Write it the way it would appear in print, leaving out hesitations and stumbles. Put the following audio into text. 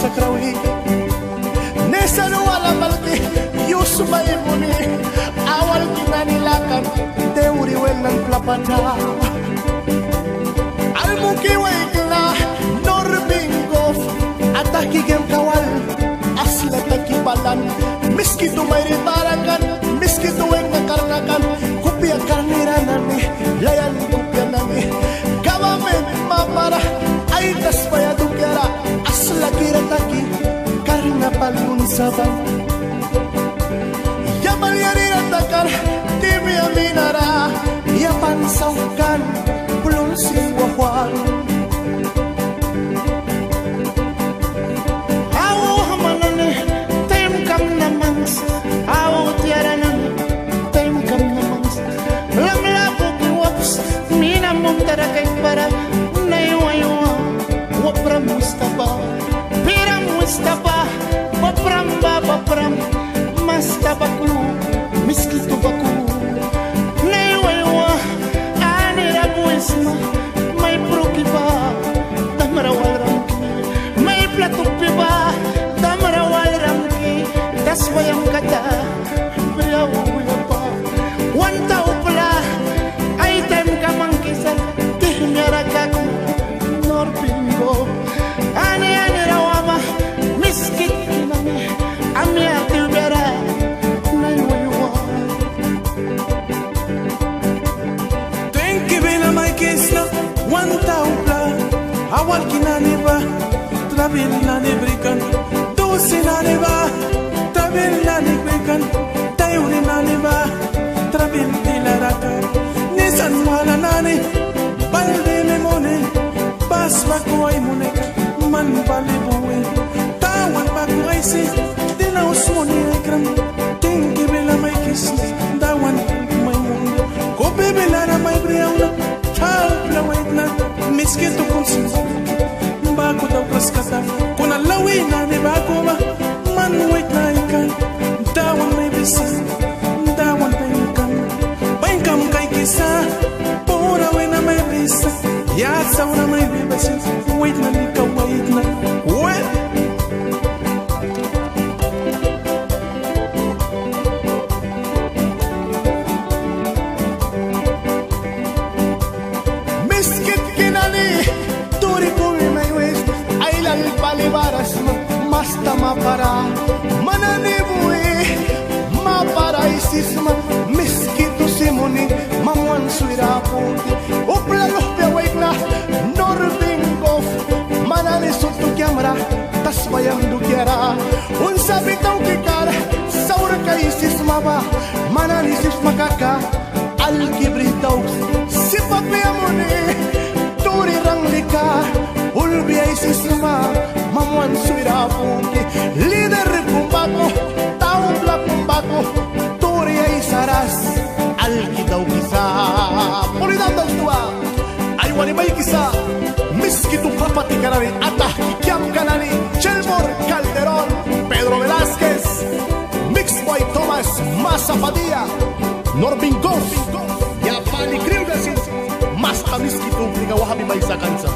shakrawi nesanu wala balki yusbay muni awal kinanilakan teuri wenan plapada almuki waikna norbingov ataki gem kawal asla takibalan miski tumay ritarakan miski tuweng nakarnakan kupya karniranani layan kupya nani kawamen mapara ay taspaya dukyara asla kirataki karna palun sabang yaman yariratakar timi aminara yapan saukan pulun siwawan awo hamanane tem kam namangs awo tiara nang tem kam namangs lam labo kiwaps minamong tarakay para naiwaywa wapram Mustafa piram Mustafa wapram babapram mastabaku miskitu baku naiwaywa anirabu isma may prukiba damrawal ramki may platupiba damrawal ramki daswayam kata briyawuyapa wanta upla ay tem kamangkisan tihnyarakaku norbingo ani rawama miskit kinami amya tibera naiwaywa Tenki bila may kisna wanta upla awal kinaniba trabil nanibrikan dosi naniba trabil nanibrikan tayuri naniba trabil tilaraka nisan wala nani balde memone bas makuay muneka man balibuwe tawan bakuay si dinaus mo ni ekram tinggi bila may kisna dawan may mundo ko bibila na may briyaw na tao plawait na miski to kung simba bago daw praskata kung alawi na ni bago ba man wait na ikan dawan may bisan dawan pengkam pengkam kay kisa pura way na may bisa yatsaw na may bibasin wait na ikaw wait na wait miskit kinani turi kumi may wes ay lalpalibaras mas tama para mananibui mapara isisma miskitu simuni mamuan suiraputi uplalo piawait na norbingov manani sutu kyamra tasbayang dukyara unsa bitaw kikar saur kay isisma ba manani sisma kaka alkibritaw sipapiamuni turi ranglika ulbiay sisma mamuan suiraputi lider kumbako taubla kumbako turi ay saras alkidaw kisa puridam daw tua ay wanibay kisa miskitu kapati kanani atah kikiam kanani Chelmor Calderón Pedro Velázquez Mixed by Thomas Mazapadilla Norbingov Yapani Kriugasin mas kamiskitu ligawahabi bay sa kansa